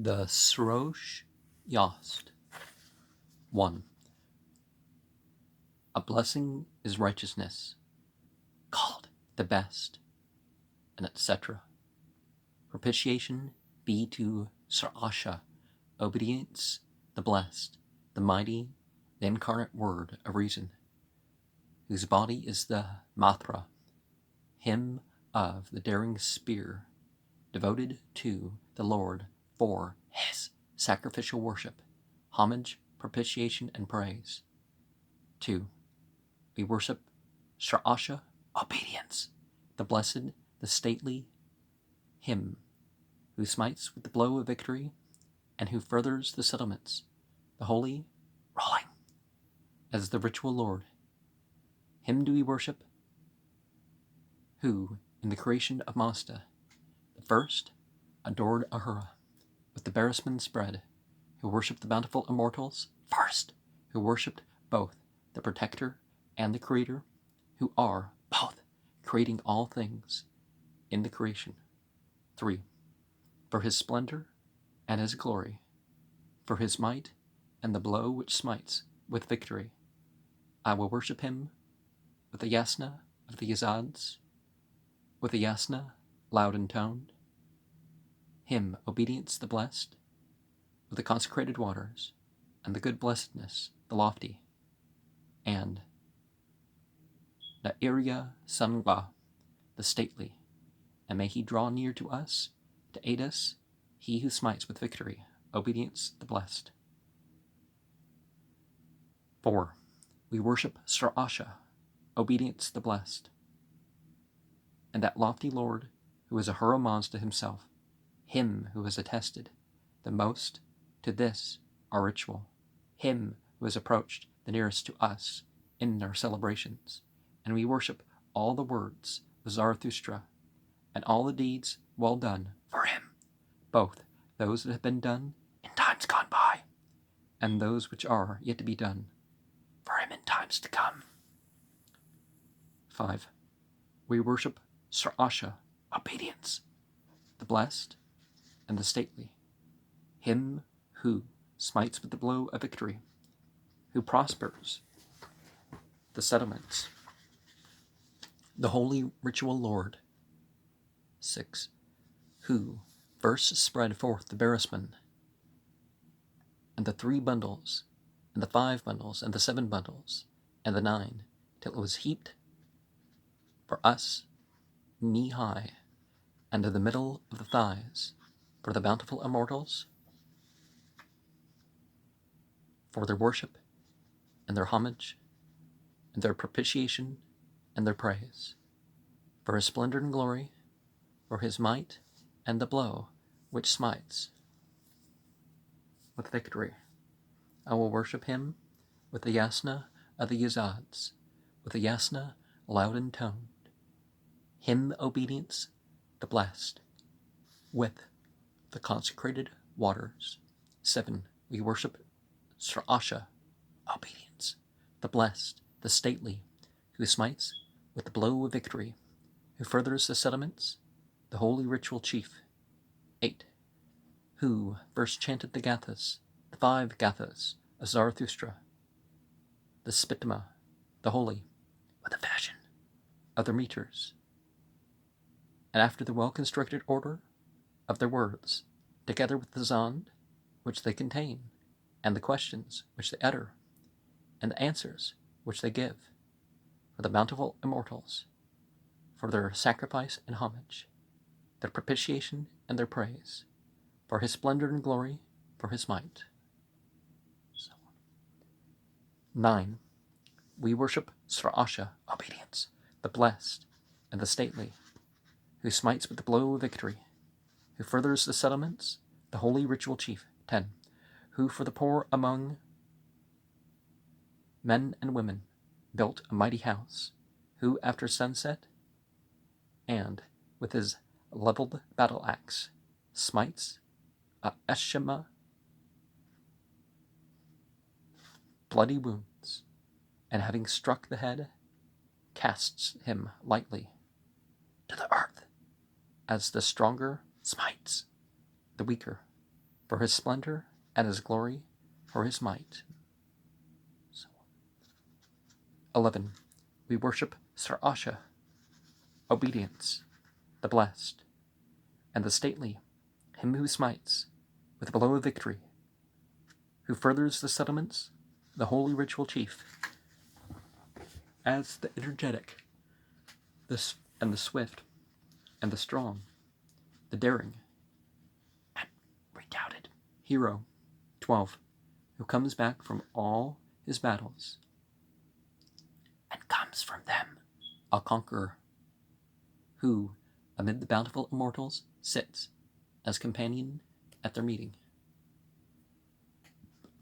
The Srosh Yast. 1. A blessing is righteousness, called the best, and etc. Propitiation be to Srosh, obedience, the blessed, the mighty, the incarnate word of reason, whose body is the Matra, hymn of the daring spear, devoted to the Lord for his sacrificial worship, homage, propitiation, and praise. 2. We worship Srosh, obedience, the blessed, the stately, him who smites with the blow of victory and who furthers the settlements, the holy, rolling, as the ritual Lord. Him do we worship, who, in the creation of Masta, the first, adored Ahura, with the Beresman spread, who worshipped the bountiful immortals first, who worshipped both the protector and the creator, who are both creating all things in the creation. 3. For his splendor and his glory, for his might and the blow which smites with victory, I will worship him with the yasna of the yazads, with the yasna loud intoned, him obedience the blessed, with the consecrated waters, and the good blessedness, the lofty, and the Irya Sangha, the stately, and may he draw near to us, to aid us, he who smites with victory, obedience the blessed. 4. We worship Srosh, obedience the blessed, and that lofty Lord who is Ahura Mazda himself, him who has attested the most to this our ritual, him who has approached the nearest to us in our celebrations, and we worship all the words of Zarathustra and all the deeds well done for him, both those that have been done in times gone by and those which are yet to be done for him in times to come. 5. We worship Srosh, obedience, the blessed and the stately, him who smites with the blow of victory, who prospers the settlements, the holy ritual Lord. 6. Who first spread forth the Beresman, and the 3 bundles, and the 5 bundles, and the 7 bundles, and the 9, till it was heaped for us knee-high, and to the middle of the thighs, for the bountiful immortals, for their worship, and their homage, and their propitiation, and their praise, for his splendor and glory, for his might, and the blow which smites with victory. I will worship him with the yasna of the yazads, with the yasna loud intoned, him obedience, the blessed, with the consecrated waters. 7. We worship Srosh, obedience, the blessed, the stately, who smites with the blow of victory, who furthers the settlements, the holy ritual chief. 8. Who first chanted the Gathas, the 5 Gathas of Zarathustra, the Spitma, the holy, with the fashion of their meters, and after the well-constructed order of their words, together with the Zend which they contain, and the questions which they utter, and the answers which they give, for the bountiful immortals, for their sacrifice and homage, their propitiation and their praise, for his splendor and glory, for his might. 9. We worship Srosh, obedience, the blessed and the stately, who smites with the blow of victory, who furthers the settlements, the holy ritual chief. 10. Who for the poor among men and women built a mighty house, who after sunset, and with his leveled battle axe, smites a Eshema bloody wounds, and having struck the head, casts him lightly to the earth, as the stronger smites the weaker. for his splendor and his glory, for his might. 11. We worship Srosh, obedience, the blessed, and the stately, him who smites with a blow of victory, who furthers the settlements, the holy ritual chief, as the energetic, and the swift, and the strong, the daring, and redoubted hero. 12. Who comes back from all his battles, and comes from them a conqueror, who, amid the bountiful immortals, sits as companion at their meeting,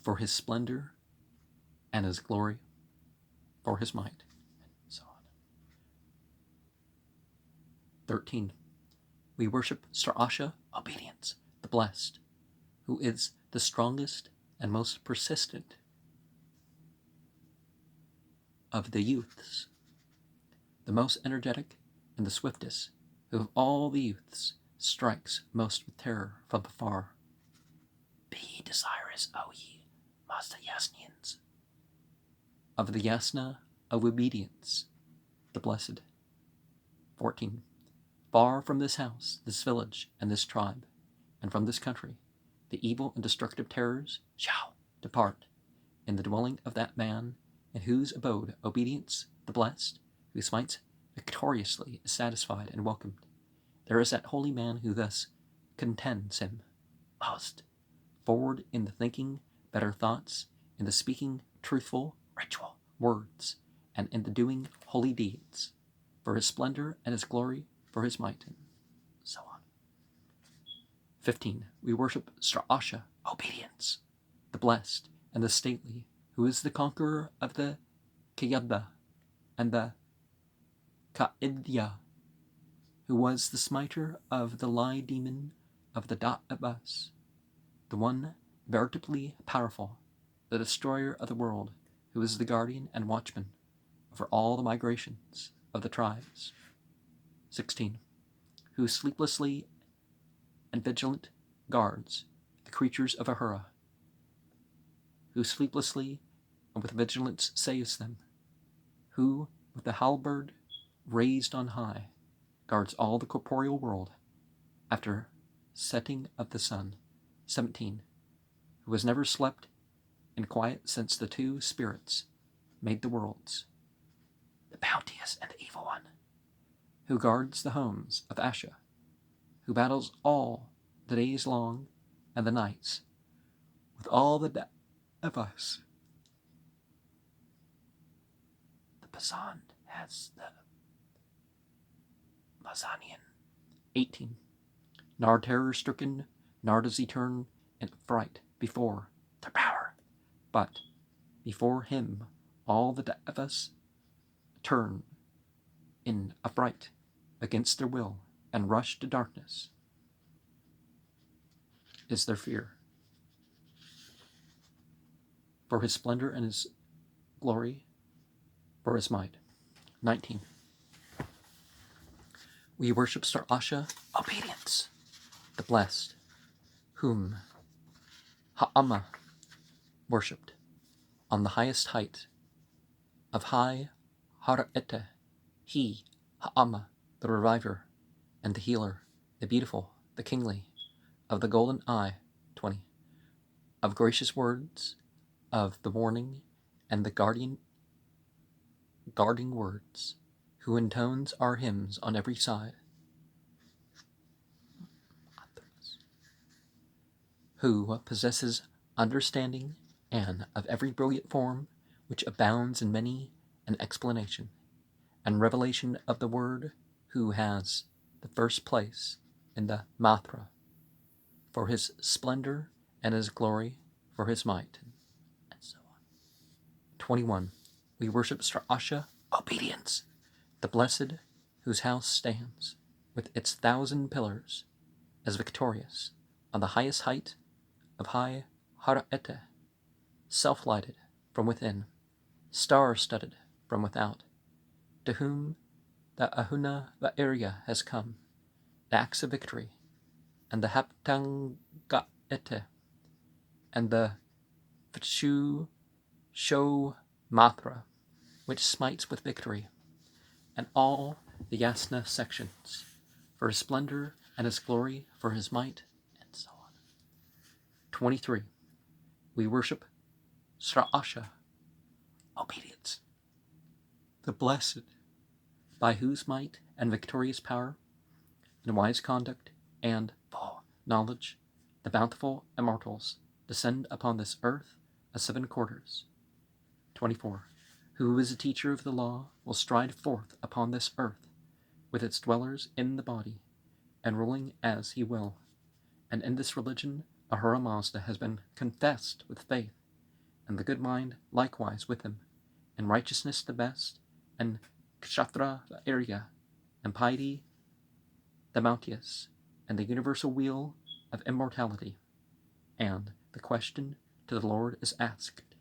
for his splendor and his glory, for his might, and so on. 13. We worship Srosh, obedience, the blessed, who is the strongest and most persistent of the youths, the most energetic and the swiftest, who of all the youths strikes most with terror from afar. Be ye desirous, O ye Mazda Yasnians, of the Yasna of obedience, the blessed. 14. Far from this house, this village, and this tribe, and from this country, the evil and destructive terrors shall depart in the dwelling of that man in whose abode obedience, the blessed, who smites victoriously, is satisfied and welcomed. There is that holy man who thus contends him most, forward in the thinking better thoughts, in the speaking truthful ritual words, and in the doing holy deeds, for his splendor and his glory, for his might, and so on. 15. We worship Srosh, obedience, the blessed and the stately, who is the conqueror of the Kayada and the Kaidya, who was the smiter of the lie demon of the Da'abas, the one veritably powerful, the destroyer of the world, who is the guardian and watchman over all the migrations of the tribes. 16. Who sleeplessly and vigilant guards the creatures of Ahura, who sleeplessly and with vigilance saves them, who, with the halberd raised on high, guards all the corporeal world after setting of the sun. 17. Who has never slept in quiet since the two spirits made the worlds, the bounteous and the evil one, who guards the homes of Asha, who battles all the days long and the nights with all the of us. The Pazand has the Mazanian. 18. Nor terror-stricken, nor does he turn in fright before their power, but before him all the of us turn in affright against their will, and rush to darkness is their fear. For his splendor and his glory, for his might. 19. We worship Srosh, obedience, the blessed, whom Ha'ama worshipped on the highest height of high Hara'ete, he, Ha'ama, the reviver and the healer, the beautiful, the kingly, of the golden eye. 20. Of gracious words, of the warning and the guarding words, who intones our hymns on every side, who possesses understanding and of every brilliant form which abounds in many an explanation and revelation of the word, who has the first place in the Matra, for his splendor and his glory, for his might, and so on. 21. We worship Srosh, obedience, the blessed, whose house stands with its 1,000 pillars as victorious on the highest height of high Hara'ete, self-lighted from within, star-studded from without, to whom the Ahuna Va'irya has come, the axe of victory, and the Haptanga'ete, and the Vachu Sho Matra, which smites with victory, and all the Yasna sections, for his splendor and his glory, for his might, and so on. 23. We worship Srasha, obedience, the blessed, by whose might and victorious power, and wise conduct, and full knowledge, the bountiful immortals descend upon this earth as 7 quarters. 24. Who is a teacher of the law will stride forth upon this earth, with its dwellers in the body, and ruling as he will. And in this religion Ahura Mazda has been confessed with faith, and the good mind likewise with him, and righteousness the best, and Kshatra the Arya, and piety the bounteous, and the universal wheel of immortality. And the question to the Lord is asked,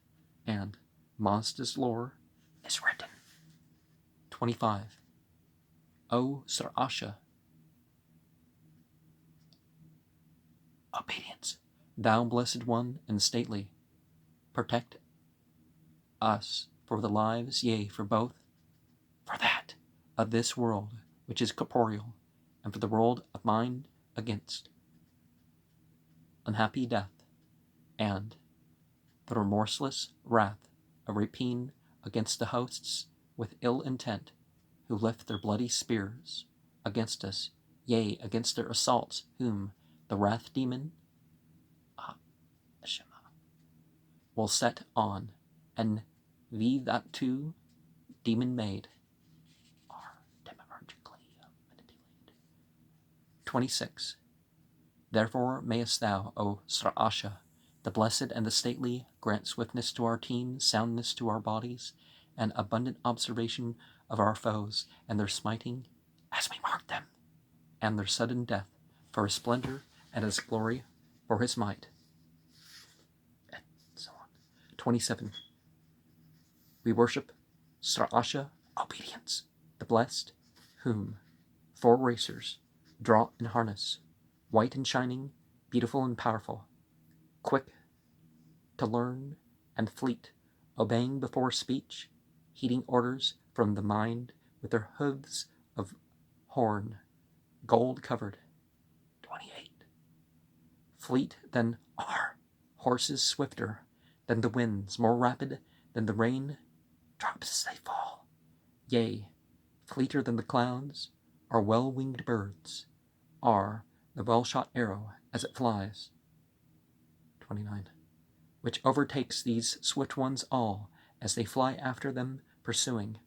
and Mazda's lore is written. 25. O Srasha, obedience, thou blessed one and stately, protect us for the lives, yea, for both, for that of this world which is corporeal, and for the world of mind against unhappy death, and the remorseless wrath of rapine against the hosts with ill intent, who lift their bloody spears against us, yea, against their assaults, whom the wrath demon will set on, and we that too demon made are demiurgically manipulated. 26. Therefore mayest thou, O Srasha, the blessed and the stately, grant swiftness to our teams, soundness to our bodies, and abundant observation of our foes, and their smiting as we mark them, and their sudden death, for his splendor and his glory, for his might, and so on. 27. We worship Srasha, obedience, the blessed, whom 4 racers draw in harness, white and shining, beautiful and powerful, quick to learn and fleet, obeying before speech, heeding orders from the mind, with their hooves of horn, gold covered. 28. Fleet than our horses, swifter than the winds, more rapid than the rain drops as they fall, yea, fleeter than the clouds, are well-winged birds, are the well-shot arrow as it flies. 29. Which overtakes these swift ones all, as they fly after them pursuing,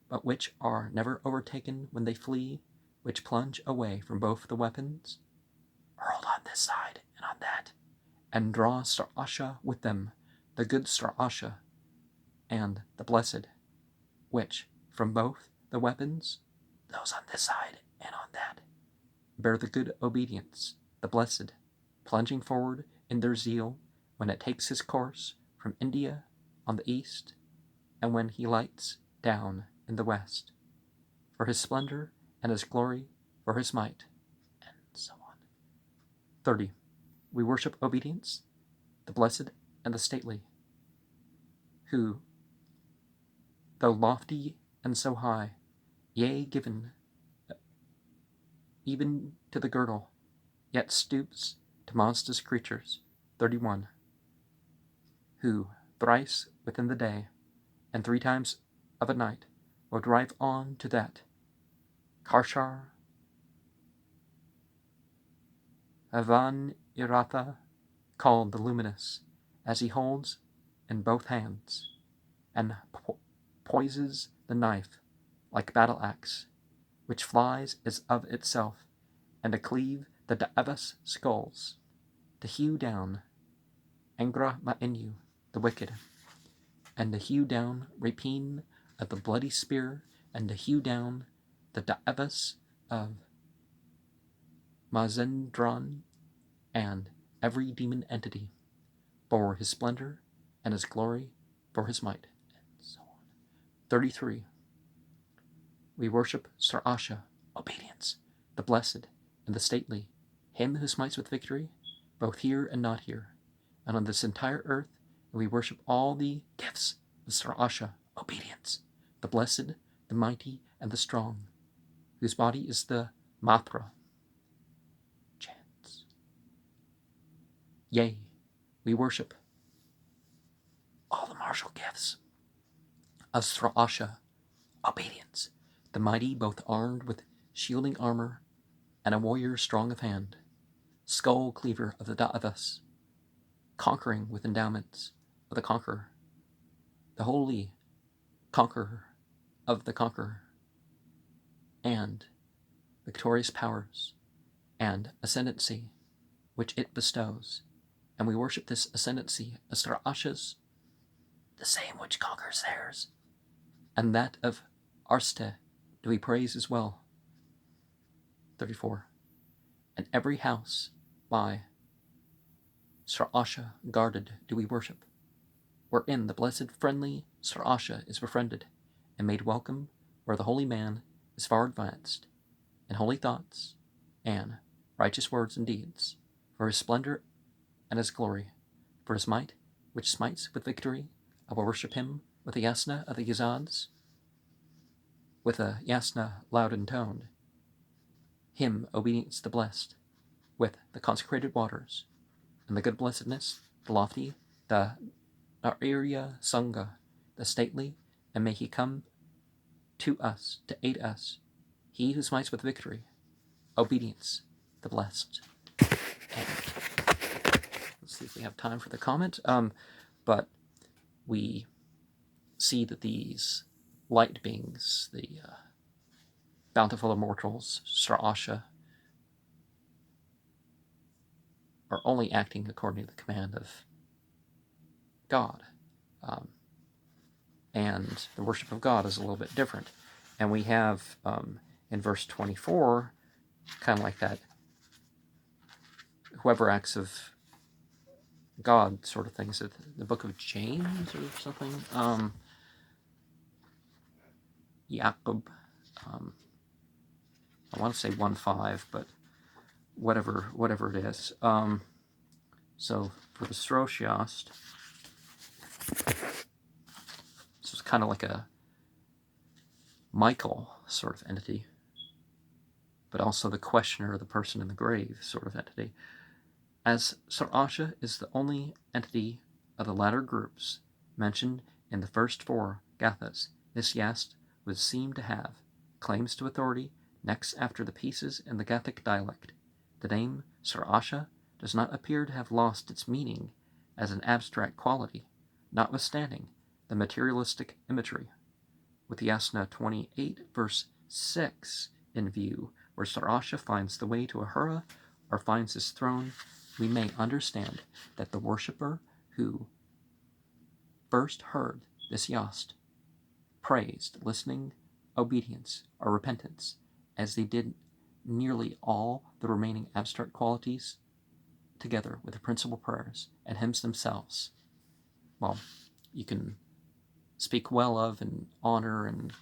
but which are never overtaken when they flee, which plunge away from both the weapons, hurled on this side and on that, and draw Srasha with them, the good Srasha, and the blessed, which from both the weapons, those on this side and on that, bear the good obedience, the blessed, plunging forward in their zeal, when it takes his course from India on the east, and when he lights down in the west, for his splendor and his glory, for his might, and so on. 30. We worship obedience, the blessed and the stately, who, though lofty and so high, yea, given even to the girdle, yet stoops to Mazda's creatures. 31. Who, thrice within the day, and 3 times of a night, will drive on to that Karshar Avan Iratha, called the Luminous, as he holds in both hands, and poises the knife like battle axe, which flies as of itself, and to cleave the Da'avas skulls, to hew down Angra Ma'inu, the wicked, and to hew down rapine of the bloody spear, and to hew down the Da'avas of Mazendran, and every demon entity, for his splendor and his glory, for his might, and so on. 33. We worship Srasha, obedience, the blessed and the stately, him who smites with victory, both here and not here, and on this entire earth, and we worship all the gifts of Srosh, obedience, the blessed, the mighty, and the strong, whose body is the Matra, chants. Yea, we worship all the martial gifts of Srosh, obedience, the mighty, both armed with shielding armor and a warrior strong of hand, skull cleaver of the Da'avas, conquering with endowments of the conqueror, the holy conqueror of the conqueror, and victorious powers and ascendancy which it bestows. And we worship this ascendancy of Srosh's, the same which conquers theirs, and that of Arste do we praise as well. 34. And every house by Srosh guarded do we worship, wherein the blessed friendly Srosh is befriended and made welcome, where the holy man is far advanced in holy thoughts and righteous words and deeds, for his splendor and his glory, for his might which smites with victory. I will worship him with the yasna of the yazads, with a yasna loud intoned, him obedience the blessed, with the consecrated waters, and the good blessedness, the lofty, the Narya Sangha, the stately, and may he come to us to aid us, he who smites with victory, obedience, the blessed. And let's see if we have time for the comment. But we see that these light beings, the bountiful immortals, Srosh, are only acting according to the command of God. And the worship of God is a little bit different. And we have in verse 24, kind of like that, whoever acts of God sort of thing. Is it the book of James or something? Jacob. I want to say 1:5, but whatever it is. So for the Srosh Yast, this is kind of like a Michael sort of entity, but also the questioner, the person in the grave sort of entity. As Srosh is the only entity of the latter groups mentioned in the first 4 Gathas, this Yast would seem to have claims to authority next after the pieces in the Gathic dialect. The name Srosh does not appear to have lost its meaning as an abstract quality, notwithstanding the materialistic imagery. With Yasna 28, verse 6 in view, where Srosh finds the way to Ahura or finds his throne, we may understand that the worshipper who first heard this Yast praised listening, obedience, or repentance, as they did nearly all the remaining abstract qualities, together with the principal prayers and hymns themselves. Well, you can speak well of and honor and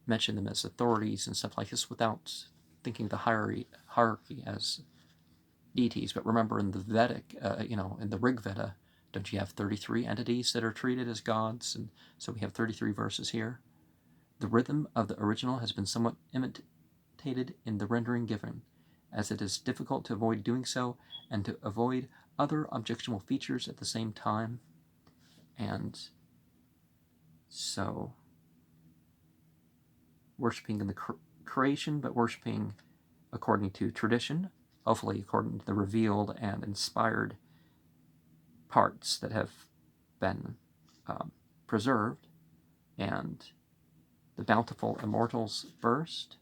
mention them as authorities and stuff like this without thinking the hierarchy as deities. But remember, in the Vedic, in the Rig Veda, don't you have 33 entities that are treated as gods? And so we have 33 verses here. The rhythm of the original has been somewhat imitated in the rendering given, as it is difficult to avoid doing so and to avoid other objectionable features at the same time. And so, worshipping in the creation, but worshipping according to tradition, hopefully according to the revealed and inspired parts that have been preserved, and the bountiful immortals first.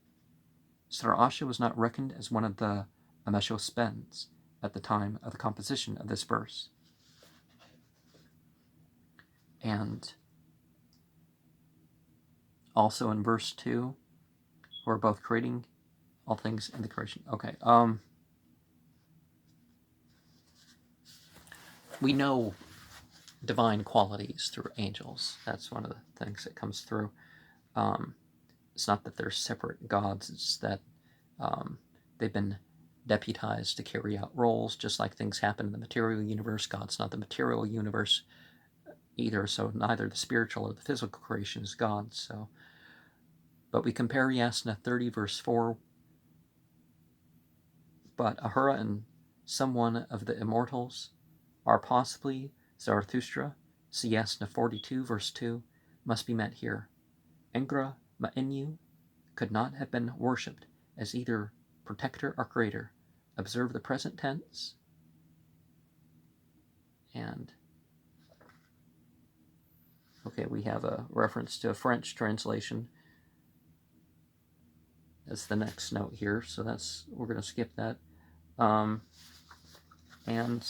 Srosh was not reckoned as one of the Ameshospens at the time of the composition of this verse. And also in verse 2, who are both creating all things in the creation. Okay, we know divine qualities through angels. That's one of the things that comes through. It's not that they're separate gods, it's that they've been deputized to carry out roles, just like things happen in the material universe. God's not the material universe either, so neither the spiritual or the physical creation is God. So, but we compare Yasna 30 verse 4. But Ahura and some one of the immortals are possibly Zarathustra. So Yasna 42 verse 2 must be met here. Engra Ma'inu could not have been worshipped as either protector or creator. Observe the present tense. And okay, we have a reference to a French translation as the next note here, so we're going to skip that. And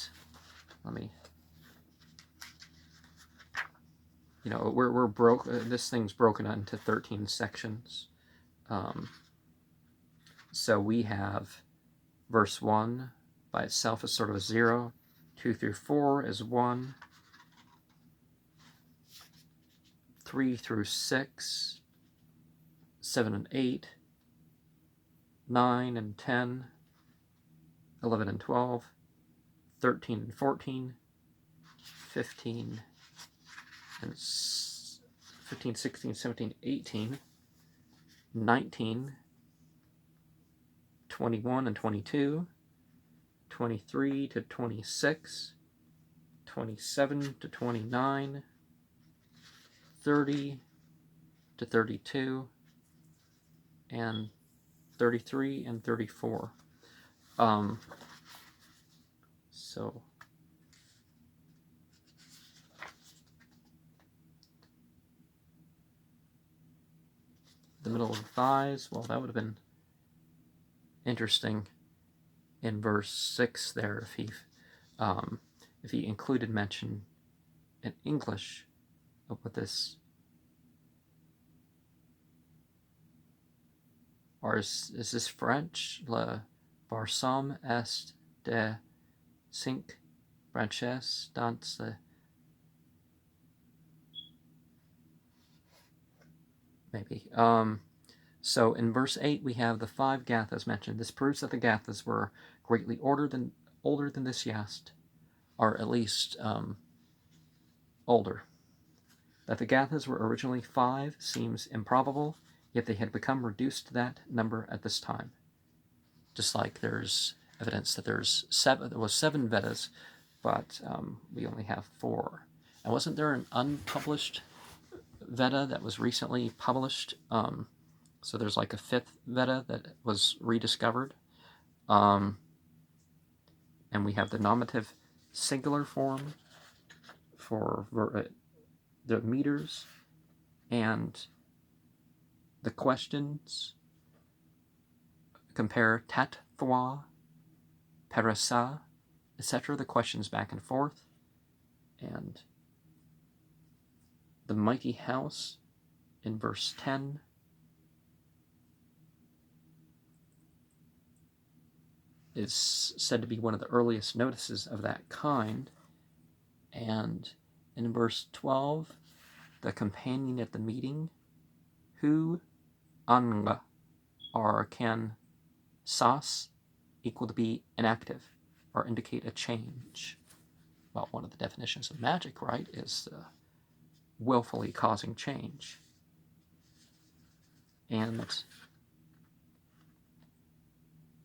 let me, we're broke. This thing's broken into 13 sections. So we have verse 1 by itself is sort of a 0, 2 through 4 is 1, 3 through 6, 7 and 8, 9 and 10, 11 and 12, 13 and 14, 15 and 15, 16, 17, 18, 19, 21 and 22, 23 to 26, 27 to 29, 30 to 32, and 33 and 34. So the middle of the thighs, well, that would have been interesting in verse 6 there if he included mention in English of what this, or is this French? Le Barsam est de 5 branches dans le, maybe. So in verse 8 we have the 5 Gathas mentioned. This proves that the Gathas were greatly older than this Yast, or at least older. That the Gathas were originally 5 seems improbable, yet they had become reduced to that number at this time. Just like there's evidence that there was 7 Vedas, but we only have 4. And wasn't there an unpublished Veda that was recently published? So there's like a 5th Veda that was rediscovered. And we have the nominative singular form for the meters, and the questions compare tatva, parasa, etc. The questions back and forth. And the mighty house in verse 10 is said to be one of the earliest notices of that kind. And in verse 12, the companion at the meeting, who anga, or can sas equal to be inactive or indicate a change. Well, one of the definitions of magic, right, is willfully causing change. And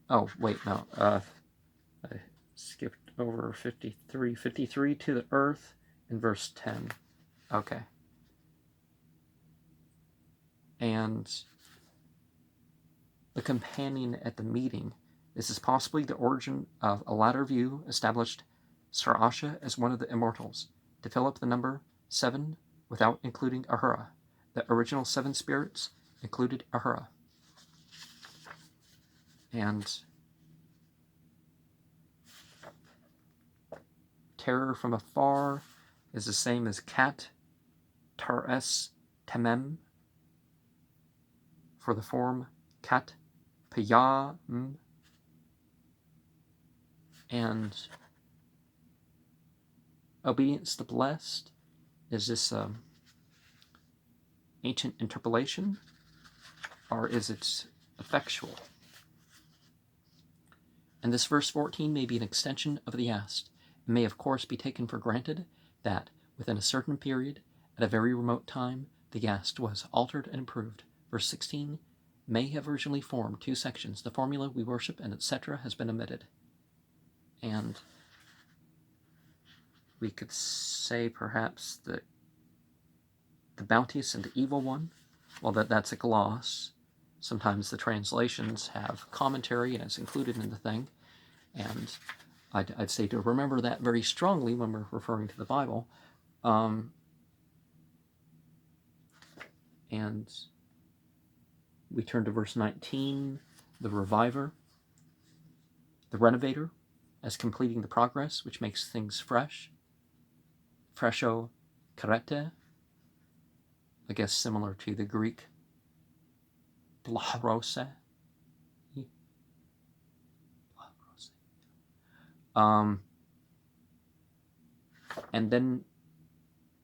oh wait, no, I skipped over 53 to the earth in verse 10. Okay. And the companion at the meeting, this is possibly the origin of a latter view established Srosh as one of the immortals, to fill up the number 7 without including Ahura. The original 7 spirits included Ahura. And terror from afar is the same as kat, tares, temem, for the form kat, payam, and obedience to blessed. Is this ancient interpolation, or is it effectual? And this verse 14 may be an extension of the Yast. It may of course be taken for granted that within a certain period, at a very remote time, the Yast was altered and improved. Verse 16 may have originally formed two sections. The formula we worship and etc. has been omitted. And we could say perhaps that the bounteous and the evil one, well, that's a gloss. Sometimes the translations have commentary and it's included in the thing. And I'd say to remember that very strongly when we're referring to the Bible. And we turn to verse 19, the reviver, the renovator, as completing the progress, which makes things fresh. Fresho karete, I guess similar to the Greek blarose. And then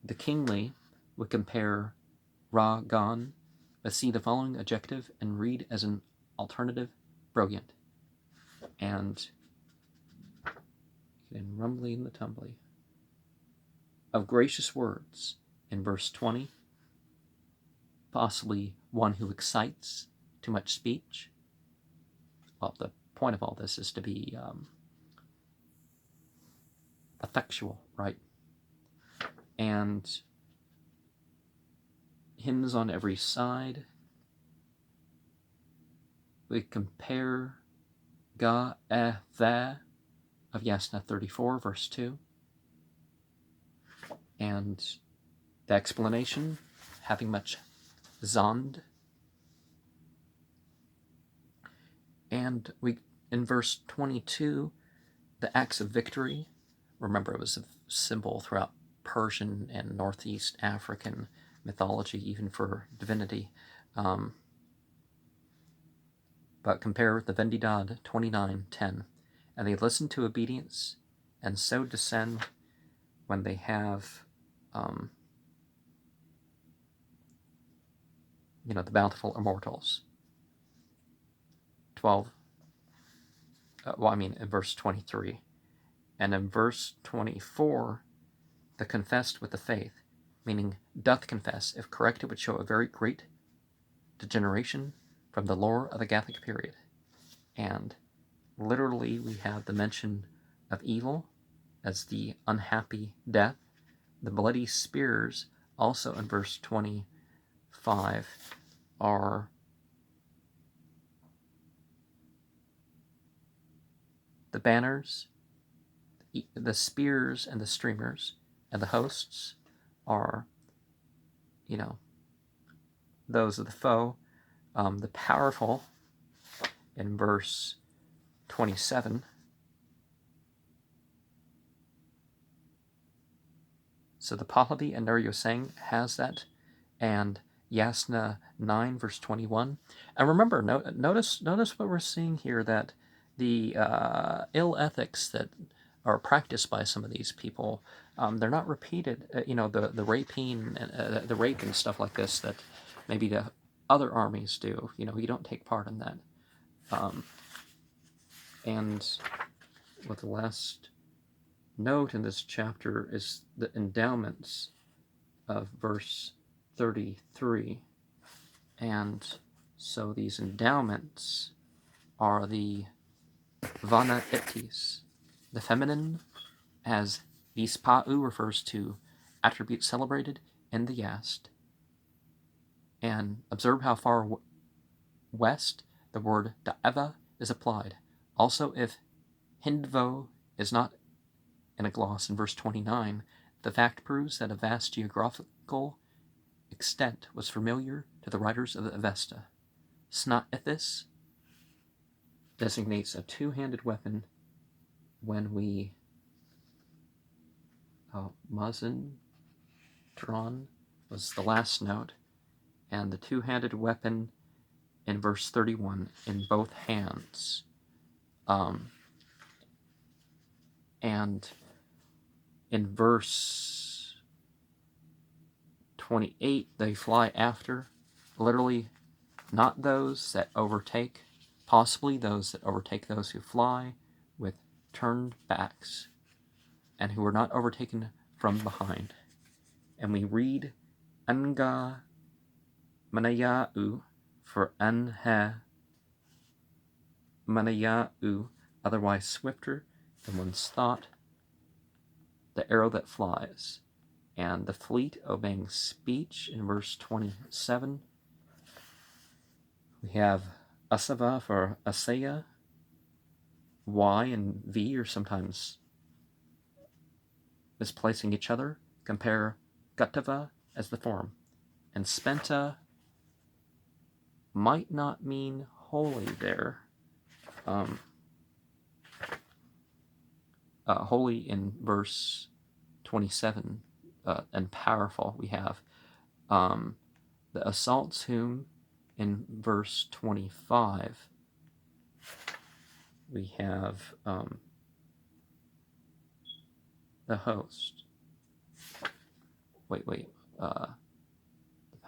the kingly would compare ra gan, but see the following adjective and read as an alternative, brilliant. And getting rumbly in the tumbly. Of gracious words in verse 20, possibly one who excites too much speech. Well, the point of all this is to be effectual, right? And hymns on every side. We compare ga e the of Yasna 34, verse 2. And the explanation, having much Zend. And we, in verse 22, the axe of victory. Remember, it was a symbol throughout Persian and Northeast African mythology, even for divinity. But compare the Vendidad 29:10. And they listen to obedience, and so descend when they have, the bountiful immortals. 12. In verse 23. And in verse 24, the confessed with the faith, meaning doth confess, if correct, it would show a very great degeneration from the lore of the Gathic period. And literally we have the mention of evil as the unhappy death. The bloody spears, also in verse 25, are the banners, the spears and the streamers, and the hosts are, those of the foe. The powerful, in verse 27, so the Pahlavi and Naryoseng has that, and Yasna 9, verse 21. And remember, notice what we're seeing here, that the ill ethics that are practiced by some of these people, they're not repeated. The raping and the rape and stuff like this that maybe the other armies do. You don't take part in that. And what the last note in this chapter is the endowments of verse 33. And so these endowments are the vana itis. The feminine, as vispa'u, refers to attributes celebrated in the Yast. And observe how far west the word da'eva is applied. Also, if hindvo is not in a gloss in verse 29, the fact proves that a vast geographical extent was familiar to the writers of Avesta. Sna'ithis designates a two-handed weapon when we Mazin Dron was the last note, and the two-handed weapon in verse 31 in both hands. And in verse 28, they fly after, literally not those that overtake, possibly those that overtake those who fly, turned backs, and who were not overtaken from behind. And we read Anga Manayau for Anha Manayau, otherwise swifter than one's thought, the arrow that flies, and the fleet obeying speech in verse 27. We have Asava for Asaya. Y and V are sometimes misplacing each other. Compare Gatava as the form. And Spenta might not mean holy there. Holy in verse 27 and powerful. We have the assaults whom in verse 25. We have the host. Wait. The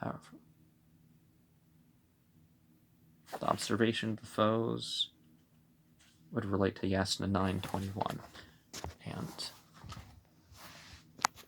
powerful. The observation of the foes would relate to Yasna 9:21. And